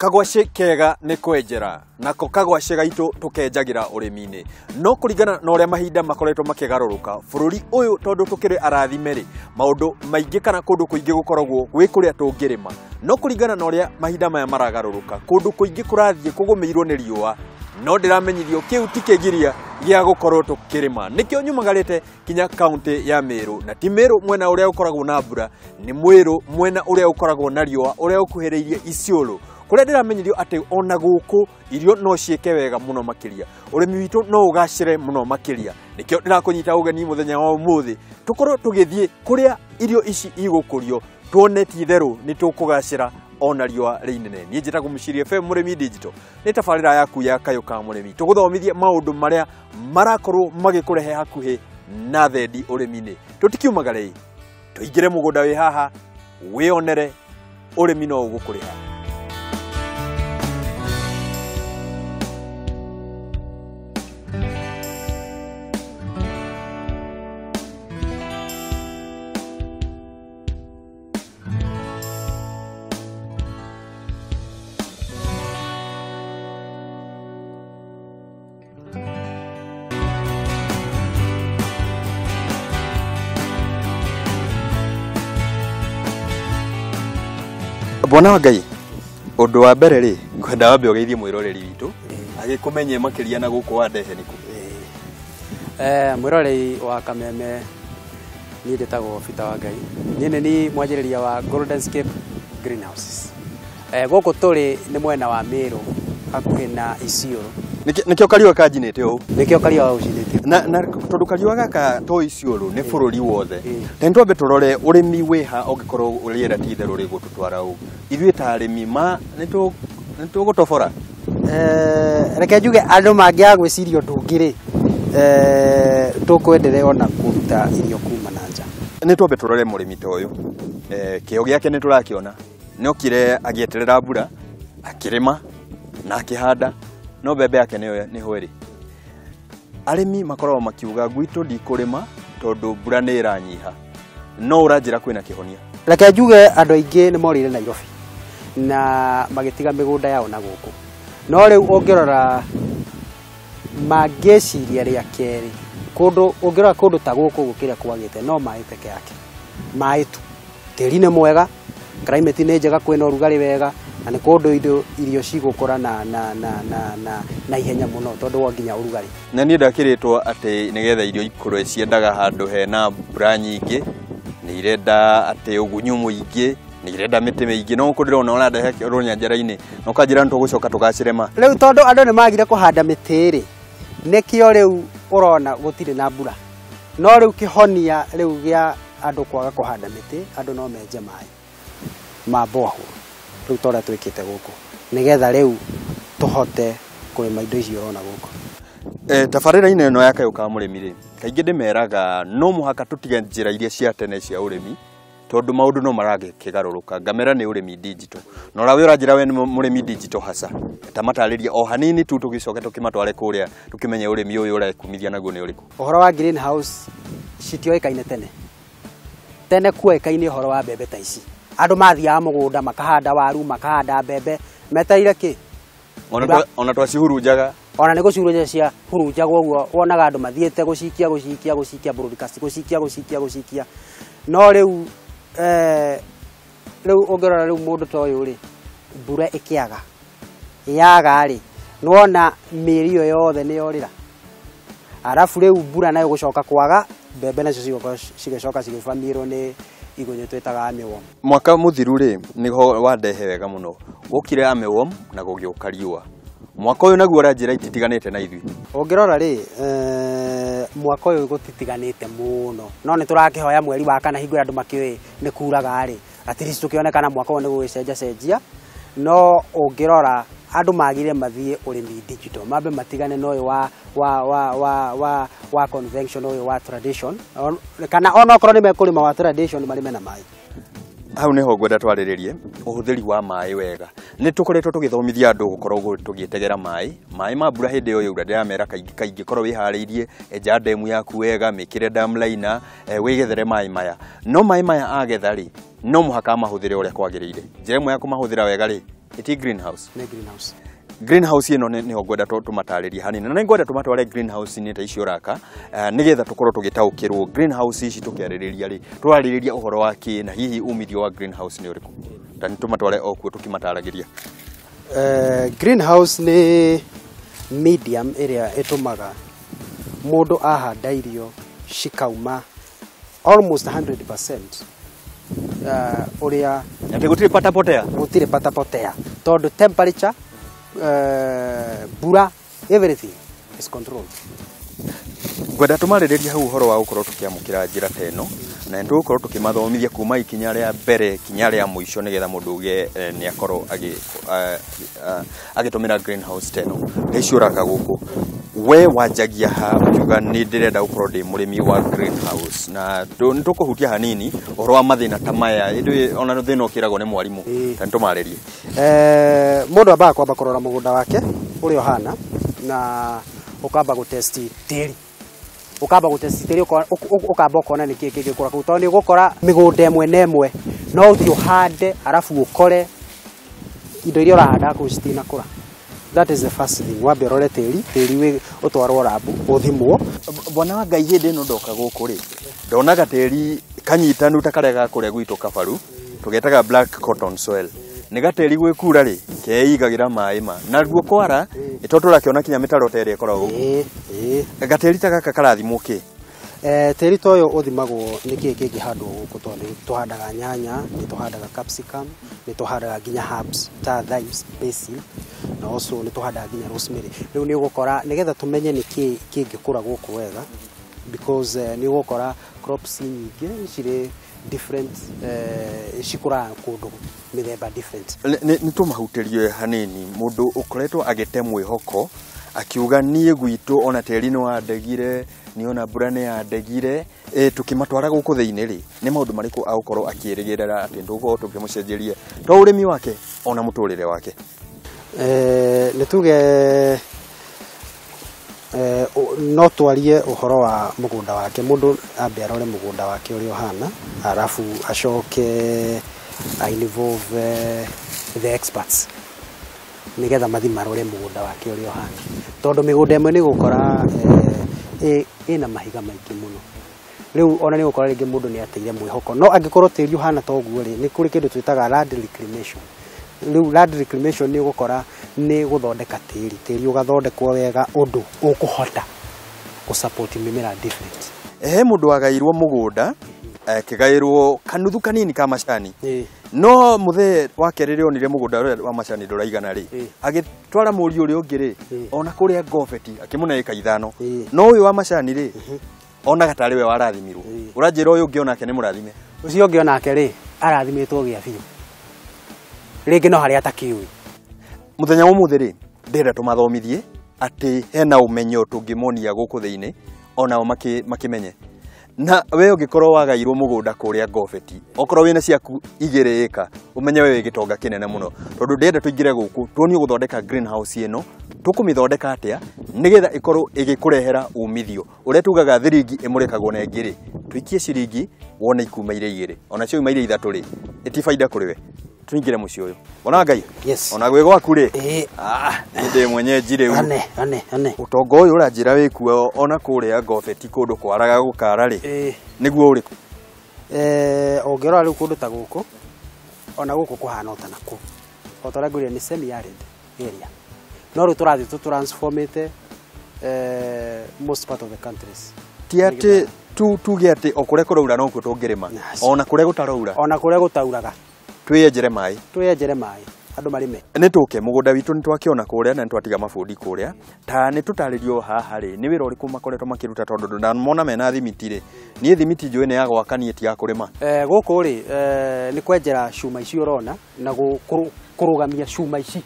Kagwaci kega nĩ kwenjera nako kagwaci gaitũ tũkenjagira ũrĩmi-inĩ no kũringana na ũrĩa mahinda makoretwo makĩgarũrũka bũrũri ũyũ tondũ tũkĩrĩ arathime rĩ maũndũ maingĩ kana kũndũ kũingĩ gũkoragwo gwĩ kũrĩa tũngĩrĩma no kũringana na ũrĩa mahinda maya maragarũrũka kũndũ kũingĩ kũrathiĩ kũgũmĩirwo nĩ riũa no ndĩramenyithio kĩu ti kĩgiria gĩa gũkorwo tũkĩrĩma nĩkĩo nyumagarĩte kinya kaunti ya Meru na ti Meru mwena ũrĩa ũkoragwo na mbura nĩ Meru mwena ũrĩa ũkoragwo na riũa ũrĩa ũkuhĩrĩirie Isiolo kuria ndiramenyithio ati ona guku irio no cieke wega muno makiria urimi witu no ugacire muno makiria nikio ndirakunyita ugeni muthenya wa umuthi tukorwo tugithie kuria irio ici igukurio tuone ti theru ni tukugacira ona riwa reinene nie njitagwo Muciri FM Urimi Digital ni tabarira yaku ya Kayu Ka Murimi tuguthomithie maundu maria marakorwo magikurehe hakuhi na thendi urimi-ini tutikiumagare tuingire mugunda wi haha wionere urimi no ugukuriha. Bwana wa Ngai undu wa mbere ri ngwenda wambe ugeithie mwiroreri witu agikumenye makiria na guku wa ndehe niku mwiroreri wa Kameme ni ndetagwo Peter wa Ngai ni ni mwanjiriria wa Golden Scape Greenhouses guku turi ni mwena wa Meru hakuhi na Isiolo nikio kariwa kanjinite u nikio kariwa ucinite na tondu kariwa gaka to Isiolo ni bururi wothe na ntwambe turore urimi wiha ongikorwo urienda ti theru ri gututwara u ithuĩ ta arĩmi ma nĩtũgũtobora reke njuge andũ mangĩaga gwĩciria ũndũ ũngĩ rĩ tũkwenderea ona kũruta irio kuma na nja nĩtwambe tũrore mũrĩmi ta ũyũ kĩo gĩake nĩtũrakĩona nĩokire agĩeterera mbura akĩrĩma na akĩhanda no mbembe yake nĩho ĩrĩ arĩmi makoragwo makiuga gwitũ ndikũrĩma tondũ mbura nĩ ĩranyiha no ũranjĩra kwĩna kĩhonia reke njuge andũ aingĩ nĩ morire Nairobi na magĩtiga mĩgũnda yao na gũkũ no rĩu ũngĩrora mangĩciria rĩa kerĩ ũngĩrora kũndũ ta gũkũ gũkĩrĩa kwagĩte no maĩ peke yake maĩ tu tĩri nĩ mwega climate nĩ njega kwĩna ũrugarĩ wega na nĩ kũndũ irio cigũkũra na ihenya mũno tondũ wa nginya ũrugarĩ na niĩ ndakĩrĩtwo atĩ nĩgetha irio ikũrwe ciendaga handũ hena mbura nyingĩ ni irenda ate ugunyu muingi ni irenda miti miingi no kudira na uranda he runyanjara-ini no kanjira ntugucoka tugacirema riu tondu andu ni magire kuhanda mitiri nikio riu urona gutire na mbura no riu kihonia riu gia andu kwaga kuhanda miti andu no menje mai ma boho riu tora twikite guku nigetha riu tuhote kurima indo icio urona guku tabarĩra-inĩ ĩno ya Kayu Ka Murimi rĩ kaingĩ ndĩmeraga no mũhaka tũtige njĩra iria cia tene cia ũrĩmi tondũ maũndũ no maragĩkĩgarũrũka ngamera nĩ ũrĩmi digital no rawe ũranjĩra we nĩ mũrĩmi digital hasa tamatarĩria o hanini tu tũgĩcoke tũkĩmatware kũrĩa tũkĩmenye ũrĩmi ũyũ ũrekumithia naguo nĩ ũrĩkũ ũhoro wa greenhouse citioĩkaine tene kuoĩkaine ũhoro wa mbembe ta ici andũ mathiaga mũgũnda makahanda waru makahanda mbembe metereire kĩ ona twacihurunjaga ona nĩ gũcurunja cia hurunjagwo ũguo wonaga andũ mathiĩte gũcikia broadcast gũcikia no rĩu ũngĩrora rĩu mũndũ ta ũyũ rĩ mbura ĩkĩaga yaga rĩ nĩwona mĩeri ĩyo yothe nĩ yorĩra arabu rĩu mbura nayo gũcoka kwaga mbembe nacio cigĩcoka cigĩbamirwo nĩ igunyũ twĩtaga meru mwaka mũthiru rĩ nĩho wandehe wega mũno gũkire meru na gũgĩũka riũa mwaka ũyũ naguo ũranjĩra ititiganĩte na ithuĩ ũngĩrora rĩ mwaka ũyũ gũtitiganĩte mũno no nĩ tũrakĩhoya mweri wa kana hingo andũ makĩoĩ nĩ kuraga rĩ at least tukĩonekana mwaka ũyũ nĩ gũgĩcenjacenjia no ũngĩrora andũ magire mathiĩ ũrĩmi digital mambe matigane na ũyũ wa convention ũyũ wa tradition kana ona okorwo nĩ mekũrĩma wa tradition marĩme na maĩ hau niho ngwenda twarĩrĩrie ũhũthĩri wa maĩ wega nĩ tũkoretwo tũgĩthomithia andũ gũkorwo tũgĩtegera maĩ ma mbura hĩndĩ ĩyo yaura ndĩramera kaingĩ korwo wĩharĩirie enja ndemu yaku wega mĩkĩre dam liner wĩgethere maĩ maya no maĩ maya agetha rĩ no mũhaka mahũthĩre ũrĩa kwagĩrĩire njĩra ĩmwe ya kũmahũthĩra wega rĩ iti greenhouse Nĩ greenhouse. greenhouse ino ni ngwenda tumatariria hanini na ngwenda tumatware greenhouse ni ta icio raka nigetha tukorwo tugitaukirwo greenhouse ici tukiaririria ri turaririria uhoro wa ki na hihi umithio wa greenhouse ni uriku tani tumatware okuo tukimataragiria. Greenhouse ni medium area itumaga mundu ahanda irio cikauma almost 100%. Uria ati gutire patapotea tondu temperature, mbura, everything is controlled. Ngwenda tumaririria hau uhoro wa gukorwo tukiamukira njira teno na ndu gukorwo tukimathomithia kuma ikinya ria mbere kinya ria muico nigetha mundu uge ni akorwo agitumira greenhouse teno iciuraga guku we wanjagia ha ukiuga ni ndirenda gukorwo ndi murimi wa greenhouse na nitukuhutia hanini uhoro wa mathina ta maya indu ona thina ukiragwo ni mwarimu tani tumaririe. Mundu ambaga kwamba kurora mugunda wake uri ohana na ukamba gutesti tiri ukamba ukona niki kigikura kuu tondu gukora migunda emwe na emwe no uthi uhande arafu ukore indo iria urahanda kuu citinakura. That is the first thing. Wambe rore tiri we utwarwo rabu uthimwo. Bwana wa Ngai hindi no ndoka guku ri ndonaga tiri kanyitanu takarega kuria gwitu kabaru tugetaga black cotton soil ni gateri gwikura ri keigagira mai ma na ruo kwara itotura kiona kinya mitaro teri ekoragwo gateri taka karathimwo ki tiri toyo uthimagwo niki kingihandwo guku tondu tuhandaga nyanya ni tuhandaga capsicum ni tuhandaga ginya herbs ta thyme, basil na also ni tuhandaga ginya rosemary. Riu ni ugukora nigetha tumenye niki kingikura guku wega because ni ugukora crops nyingi cire different shikura kundu mithemba different. Ni tumahutirie hanini mundu ukoretwo agitemwo ihoko akiuga nie gwitu ona teri no andegire ni ona mbura ni andegire tukimatwara guku thiini ri ni maundu mariku agukorwo akirigirira ati ndugo tukimucenjerie to urimi wake ona muturire wake. Ni tuge no twarie uhoro wa mugunda wake mundu ambe arore mugunda wake uri ohana arafu acoke involve the experts nigetha mathima rore mugunda wake uri ohana tondu migunda emwe ni gukora ina mahiga maingi muno. Riu ona ni gukora ringi mundu ni ateire mwihoko no angikorwo tiri ohana toguo ri ni kuri kindu twitaga land reclamation. Riu land reclamation ni gukora ni guthondeka tiri ugathondekwo wega undu ukuhota ku support mimera different. Mundu wagairwo mugunda kigairwo kanuthu kanini ka macani no muthe wake riri onire mugunda wa macani nduraigana ri agitwara muri uri ungi ri ona kuria ngofeti akimuna ika 5 no uyu wa macani ri ona gatari we warathimirwo uranjira uyu ungi onake ni murathime ucio ungi onake ri arathimitwo gia biu ringi no hari atakiwi muthenya umuthi ri ndira tumathomithie ati hena umenyo tungimonia guku thiini ona makimenye na we ungikorwo wagairwo mugunda kuria ngofeti okorwo wina ciaku 2 eka umenye we gitonga kinene muno tondu ndenda tuingire guku tuoni guthondeka greenhouse ino tukumithondeka atia nigetha ikorwo igikurehera umithio uria tugaga thiringi imurekagwo na ingiri tuikie ciringi wona ikuma ire 2 ona cio imaire 3 ri iti faida kuri we tuingire mucio uyu bona Ngai ona gwe gwaku ri ndi mwenye njire u ane utongo uyu uranjira wikuo ona kuria ngofeti kundu kwaraga gukara ri niguo uriku ongera riu kundu ta guku ona guku kuhana otanaku otoraguria ni semi arid area no ru turathi tu transformate most part of the countries tiate tuge ati okure kuraura no kutungirima ona kure gutauraga twiyenjere mai andu marime ni tuke mugunda witu ni twakiona kuria na twatiga mabundi kuria ta ni tutaririo haha ri ni wira uriku makoretwo makiruta tondu ndamona mena thimiti ri ni thimiti njui ni ya gwakania ti ya kurima guku ri ni kwenjera cuma ici urona na kurugamia cuma ici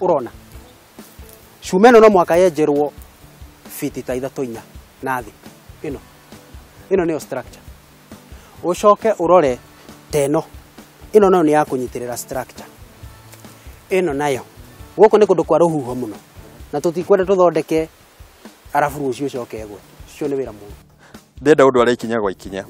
urona cuma ino no mwaka yenjerwo fiti ta 3-4 nathi ino ni structure ucoke urore teno ino no ni ya kunyitirira structure ino nayo guku ni kundu kwa ruhuho muno na tutikwenda tuthondeke arafu rucio coke egwe cio ni wira muno ndenda undu ari ikinya gwa ikinya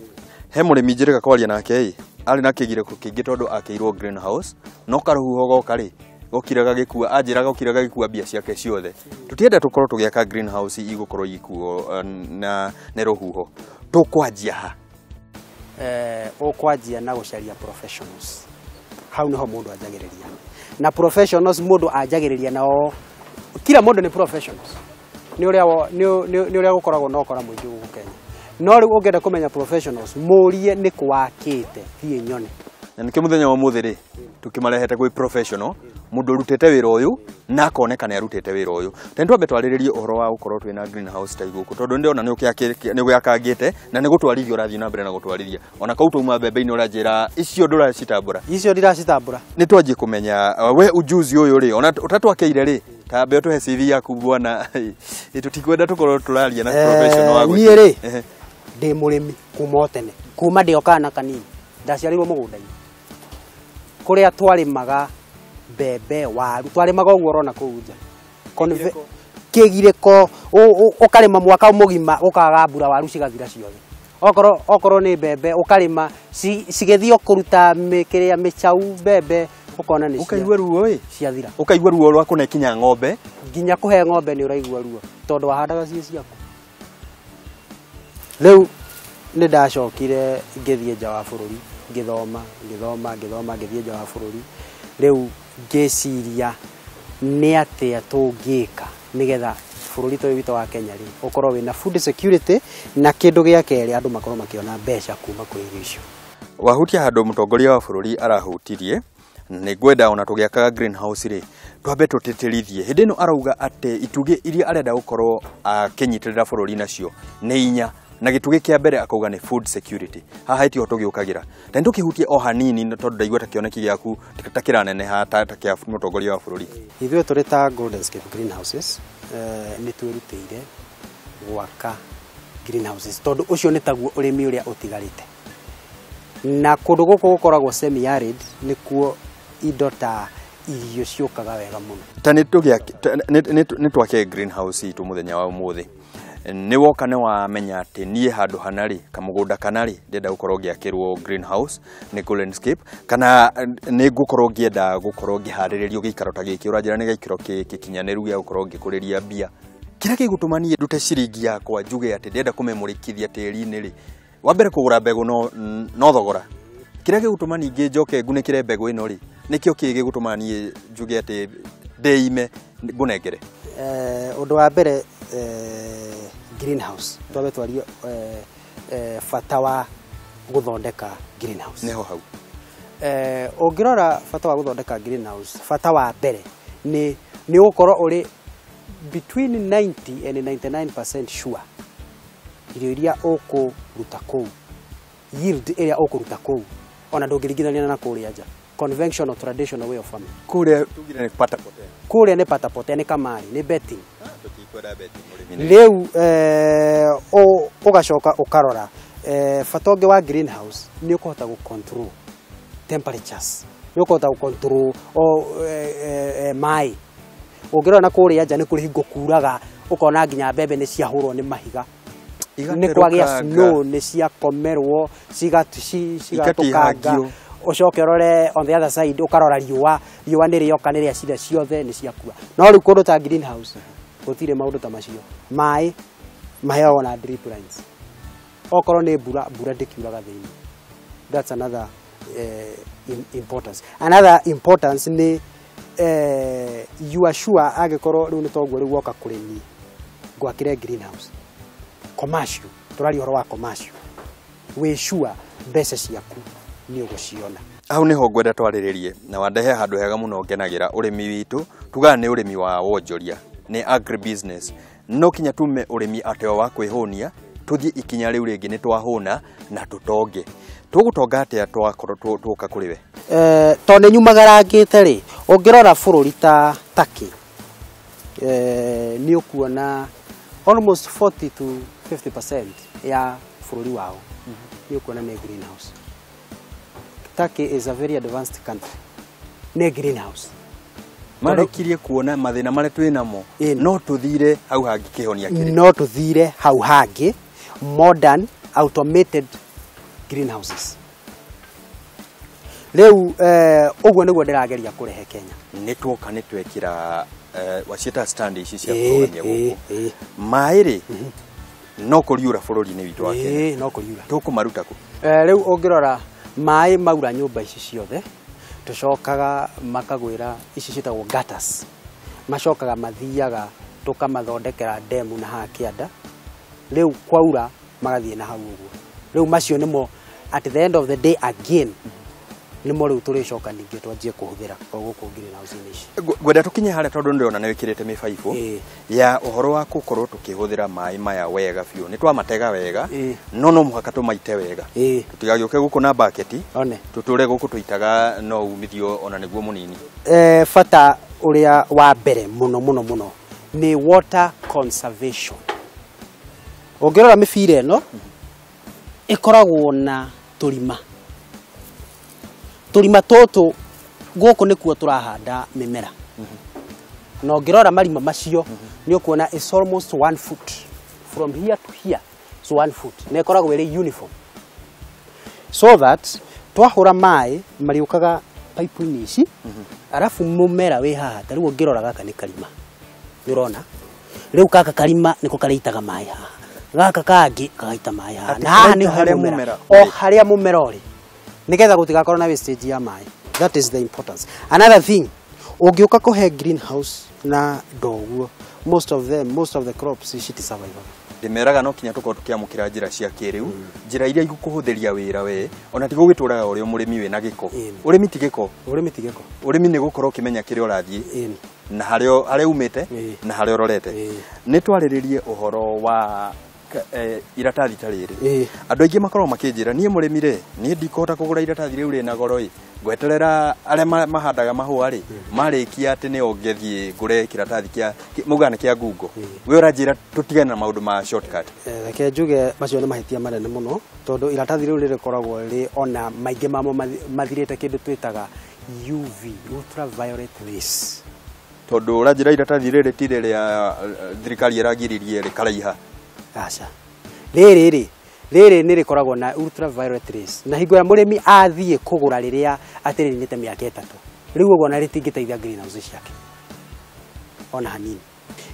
he murimi njirika kwaria nake ari na kigireko kingi tondu akiirwo greenhouse no karuhuho goka ri gokiraga gikua anjiraga gokiraga gikua bia ciake ciothe tutienda tukorwo tugiaka greenhouse igukorwo ikuo na ruhuho tukwanjia ha ukwanjia na gucaria professionals hau niho mundu anjagiriria na professionals mundu anjagiriria nao kila mundu ni professionals ni uria gukoragwo no kora muingi guku Kenya no riu ungienda kumenya professionals murie ni kwakite thie nyone na nike muthenya wa muthiri tukimarehete gwi professional mundu rutete wira uyu na akoneka ni arutete wira uyu tendo ambe twariririe uhoro wa gukorwo twina greenhouse ta iguku tondu ndiona ni guyakangite na ni gutwarithia urathii na mbere na gutwarithia ona kau tuma mbembe-ini uranjira icio nduracitambura icio ndiracitambura ni twanjie kumenya we ujuzi uyu ri ona utatwakeire ri tambe tuhe CV yaku bwana tutikwenda tukorwo turaria na professional wa ni ri ndi murimi kuma tene kuma ndi okana kanini ndaciarirwo mugunda-ini kuria twarimaga bebe waru twarimaga uguo rona kuunja kigireko ukarima mwaka mugima ukaga mbura waru cigathira ciothe okoro ni bebe ukarima cigethio kuruta mikiria michau bebe ukona ni ukaigwa ruo we ciathira ukaigwa ruo rwa kunekinya ng'ombe nginya kuhe ng'ombe ni uraigwa ruo tondu wahandaga cie ciaku riu ni ndacokire ngithie nja wa bururi ngithoma ngithie nja wa bururi riu ngeciria ni atia tungika nigetha bururi toyo wito wa Kenya ri ukorwo wina food security na kindu gia keri andu makorwo makiona mbeca kuma kuri icio wahutia handu mutongoria wa bururi arahutirie ni gwenda ona tugiakaga greenhouse ri twambe tuteterithie hindi ino arauga ate ituge iria arenda gukorwo akinyitirira bururi nacio ni inya na gituge kia mbere akauga ni food security haha itio tugiukagira na ndukihutie o hanini tondu ndaigua ta kioneki giaku takira nene ha ta kia mutongoria wa bururi ithuĩ tũrĩ ta Golden Scape greenhouses ni twirutĩire gwaka greenhouses tondu ucio ni taguo urimi uria utigarite na kundu guku gukoragwo semi arid nikuo indo ta irio ciukaga wega muno ta ni twake greenhouse itu muthenya wa umuthi ni woka ne wamenya ati nie handu hanari kamugunda kanari ndenda gukorwo giakirwo greenhouse ni Golden Scape kana ni gukorwo ngienda gukorwo ngihariririo gikaro ta giki uranjira ni gikiro kikinyaniru gia gukorwo ngikuriria bia kira kigutumanie ndute ciringi yakwa njuge ati ndenda kumemurikithia tiri-ini ri wambere kugura mbegu no thogora kira kigutumanie ngi njoke ngunikire mbegu ino ri nikio kigigutumanie njuge ati ndeime ngunengere undu wa mbere greenhouse twabe twario fata wa guthondeka greenhouse neho hau ungirora fata wa guthondeka greenhouse fata wa mbere ni gukorwo uri between 90 and 99% sure irio iria ukuruta kou yield iria ukuruta kou ona ndungirigithania na kuria nja conventional traditional way of farming kuria tugire ni pata pote kuria ni pata pote ni kamari ni betting riu ugacoka ukarora fatonge wa greenhouse ni ukuhota gu control temperatures ni ukuhota gu control mai ungirora na kuria nja ni kuri hingo kuraga ukona nginya mbembe ni ciahurwo ni mahiga ni kwagia snow ni cia komerwo cigatukanga ucoke rore on the other side ukarora riua ni rioka ni ria cida ciothe ni ciakua no riu kundu ta greenhouse gutire maundu ta macio mai maheo na drip lines okorwo ni mbura ndikiuraga thiini that's another importance ni you are sure agikorwo riu ni toguo riu woka kurimi gwakire greenhouse commercial turari horo wa commercial we sure mbeca ciaku ni uguciona au niho ngwenda twariririe na wandehe handu hega muno ngenagira urimi witu tuga ni urimi wa wonjoria ni agribusiness no kinya tume urimi ateo wa kwihunia tuthie ikinya riu ringi ni twahuna na tutonge tugutonga atia twakorwo tuka kuri we tonde nyumagarangite ri ungirora bururi ta Turkey ni ukuona almost 40 to 50% ya bururi wao ni ukuona ni greenhouse. Turkey is a very advanced country ne greenhouse marekirie kuona mathina mare twinamo no tuthire hau hangi kihonia kiri no tuthire hau hangi modern automated greenhouses Riu uguo niguo ndirageria kurehe Kenya. Nitwoka nitwekira wacita stand ici cia kuronia guku. Mairi no kuriura bururi-ini witu wa Kenya. No kuriura. Tukumaruta ku. Riu ungirora mai maura nyumba ici ciothe tucokaga makagwira ici citagwo gutters. Macokaga mathiaga tukamathondekera demu na ha kianda. Riu kwaura magathie na hau uguo. Riu macio nimo at the end of the day again nimo riu turicoka ningi twanjie kuhuthira guku greenhouse ici. Gwenda tukinye haria tondu ndona na wikirite mibaibu ya uhoro wa gukorwo tukihuthira mai maya wega biu. Ni twamatega wega no muhaka tumaite wega. Tutigagioke guku na bucket tuture guku tuitaga no umithio ona niguo munini. Fata uria wa mbere muno ni water conservation. Ongirora mibira eno ikoragwo na turima toto guku nikuo turahanda mimera. No ngirora marima macio ni ukuona is almost 1 foot from here to here, so 1 foot ne ikoragwo very uniform, so that twahura mai mariukaga pipe-ini ici arafu mumera wi haha. Tariu ngirora gaka ni karima, urona riu kaka karima niko kareitaga mai haha, gaka kangi kagaita mai haha, na haha ni haria mumera o haria mumera uri nigetha gutigakorwo na wastage ya mai. That is the importance. Another thing, ugiuka kuhe greenhouse na ndoguo, most of the crops shit survival. Ndimeraga no kinya tuko tukiamukira njira cia kiriu, njira iria igukuhuthiria wira we ona tigo gituraga uri murimi we na giko. Urimi tigiko, urimi ni gukorwo kimenya kiri urathie na haria umite na haria urorete. Ni twariririe uhoro wa iratathi tariri. Andu aingi makorwo makinjira nie murimi ri nie ndikota kugura iratathi riu rina goro gweterera aria mahandaga mahua ri marikia ati ni ongethie ngure kiratathi kia mugane kia Google. We uranjira tutigane na maundu ma shortcut. Reke njuge macio ni mahitia manene muno tondu iratathi riu ririkoragwo ri ona maingi mamo mathirite kindu twitaga UV, ultraviolet rays. Tondu uranjira iratathi riri tire ria thirikari iragiririe ri karaiha. Acha. Riri ni rikoragwo na ultraviolet rays. Na hingo ya murimi athie kugura riria atirinite miaka 3. Riu ugo na ritingiteithia greenhouse ciake ona hanini.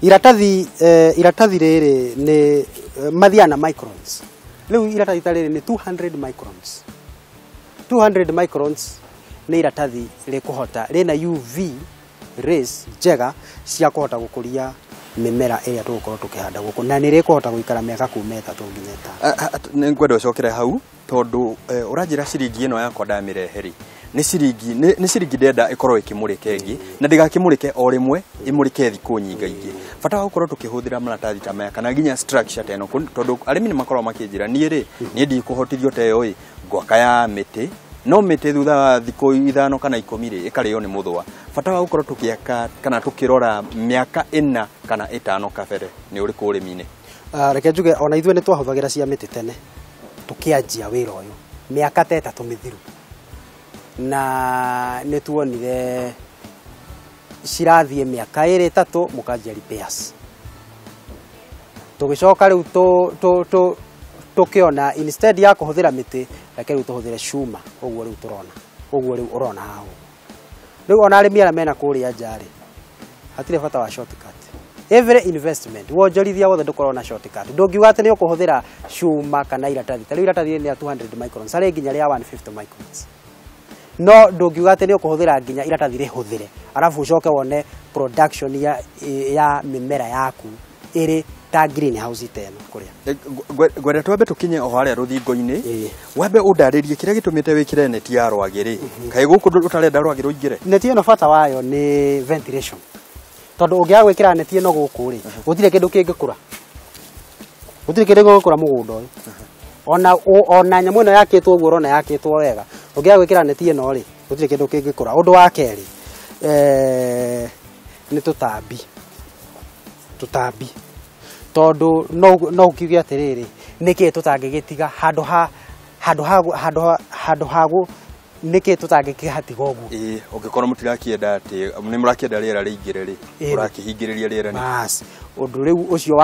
Iratathi riri ni mathiana microns. Riu iratathi tariri ni 200 microns. 200 microns ni iratathi rikuhota rina UV rays njega cia kuhota gukuria mimera ĩrĩa tũgũkorwo tũkĩhanda gũkũ na nĩ rĩkũhota gũikara mĩaka kuma 3 nginya 5. Nĩ ngwenda ũcokere hau tondu ũranjĩra ciringi ĩno yakwa ndamĩreheri nĩ ciringi ndenda ĩkorwo ĩkĩmũrĩka ĩngĩ na ndĩgakĩmũrĩke o rĩmwe ĩmũrĩke thikũ nyinga ingĩ. Bata wa gũkorwo tũkĩhũthĩra maratathi ta maya kana nginya structure ta ĩno tondu arĩmi nĩ makoragwo makĩnjĩra niĩ ndikũhotithio ta ĩyo gwaka ya mĩtĩ no mĩtĩ thutha wa thikũ 5 kana 10 ĩkarĩo nĩ mũthũa. Bata wa gũkorwo tũkĩaka kana tũkĩrora mĩaka 4 kana 5 kabere nĩ ũrĩkũ ũrĩmi-inĩ. Reke njuge ona ithuĩ nĩ twahũthagĩra cia mĩtĩ tene tũkĩanjia wĩra ũyũ mĩaka 3 mĩthiru na nĩ tuonire cirathiĩ mĩaka 2-3 mũkanjia repairs. Tũgĩcoka rĩu tukiona instead ya kuhuthira miti reke riu tuhuthire cuma uguo riu urona hao. Riu ona arimi ara mena kuria njari hatire bata wa shortcut. Every investment wonjorithia wothe ndukorwo na shortcut. Ndungiuga ati ni ukuhuthira cuma kana iratathi. Tari iratathi ni ya 200 microns ari nginya ria 150 microns. No ndungiuga ati ni ukuhuthira nginya iratathi rihuthire arafu ucoke wone production ya mimera yaku iri ta greenhouse teno kuria. Gwenda twambe tukinye o haria ruthingo-ini wambe undaririe kiria gitumite wikire neti ya rwagiri kai guku utarenda rwagiri uingire. Neti ino bata wayo ni ventilation tondu ungiaga gwikira neti ino guku ri gutire kindu kingikura mugunda uyu ona nyamu ino yakitwo uguo urona yakitwo wega ungiaga gwikira neti ino ri gutire kindu kingikura. Undu wa keri ni tutambi tondu no ukiuge atiriri niki tutangigitiga handu hagu niki tutangikihatiga uguo. Ungikorwo mutirakienda ati ni murakienda riera riingire ri urakihingiriria riera ni bas undu riu ucio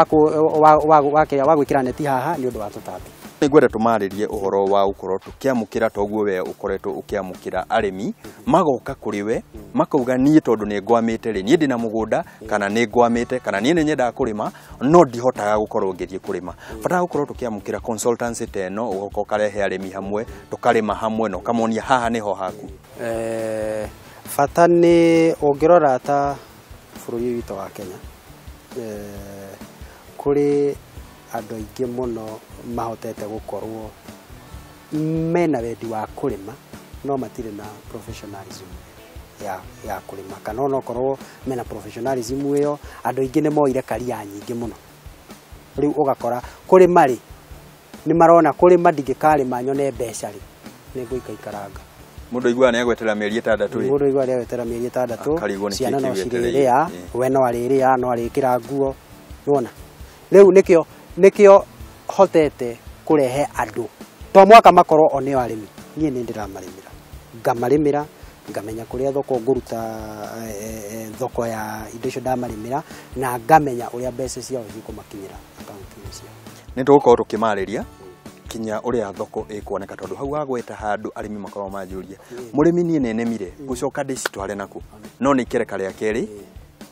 wa gwikira neti haha ni undu wa tutambi. Nĩngwenda tũmarĩrie ũhoro wa gũkorwo tũkĩamũkĩra toguo we ũkoretwo ũkĩamũkĩra arĩmi magoka kũrĩ we makauga niĩ tondũ nĩ ngwamĩte rĩ niĩ ndĩna mũgũnda kana nĩ ngwamĩte kana niĩ nĩ nyendaga kũrĩma no ndihotaga gũkorwo ngĩthiĩ kũrĩma. Bata gũkorwo tũkĩamũkĩra consultancy ta ĩno ũgoka ũkarehe arĩmi hamwe tũkarĩma hamwe na ũkamonia haha nĩho haku. Bata nĩ ũngĩrora ta bũrũri witũ wa Kenya kũrĩ andũ aingĩ mũno mahotete gũkorwo mena wendi wa kũrĩma no matirĩ na professionalism ya kũrĩma kana no korwo mena professionalism ĩyo andũ aingĩ nĩ moire career nyingĩ mũno. Rĩu ũgakora kũrĩma rĩ nĩ marona kũrĩma ndingĩkarĩma nyone mbeca rĩ nĩ ngũikaranga. Mũndũ aiguaga nĩ agweterera mĩeri 6 rĩ. Mũndũ aiguaga nĩ agweterera mĩeri 6 ciana no cirĩrĩa we no arĩrĩa no arĩkĩra nguo nĩwona. Rĩu nĩkĩo hotete kũrehe andũ to mwaka makorwo o nĩo arĩmi niĩ nĩ ndĩramarĩmĩra ngamarĩmĩra ngamenya kũrĩa thoko ngũruta thoko ya indo icio ndamarĩmĩra na ngamenya ũrĩa mbeca ciao cikũmakinyĩra akaunti-inĩ ciao. Nĩ tũgũkorwo tũkĩmarĩria kinya ũrĩa thoko ĩkuoneka tondũ hau hagweta handũ arĩmi makorwo manjũria mũrĩmi niĩ nĩ nemire gũcoka ndĩcitware naku no nĩ ikereka rĩa kerĩ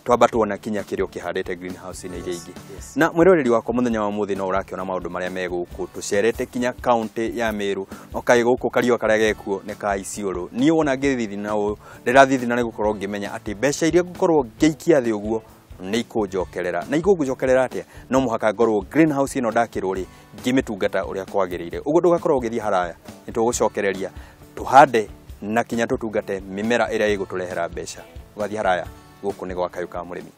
twamba tuona kinya kĩrĩa ũkĩhandĩte greenhouse-inĩ iria ingĩ. Na mwĩroreri wakwa mũthenya wa mũthĩ no ũrakĩona maũndũ marĩa megũkũ tũcerete kinya kaunti ya Meru no kaĩ gũkũ kariũa karĩa gekuo nĩ ka Isiolo. Niĩ wona ngĩthithina ũũ ndĩrathithina nĩ gũkorwo ngĩmenya atĩ mbeca iria ngũkorwo ngĩikia thĩ ũguo nĩ ikũnjokerera na igũnjokerera atĩa no mũhaka ngorwo greenhouse ĩno ndakĩrwo rĩ ngĩmĩtungata ũrĩa kwagĩrĩire. Ũguo ndũgakorwo ũgĩthiĩ haraya nĩ tũgũcokereria tũhande na kinya tũtungate mĩmera ĩrĩa ĩgũtũrehera mbeca. Ũgathiĩ haraya gũkũ nĩ gwa Kayu Ka Murimi.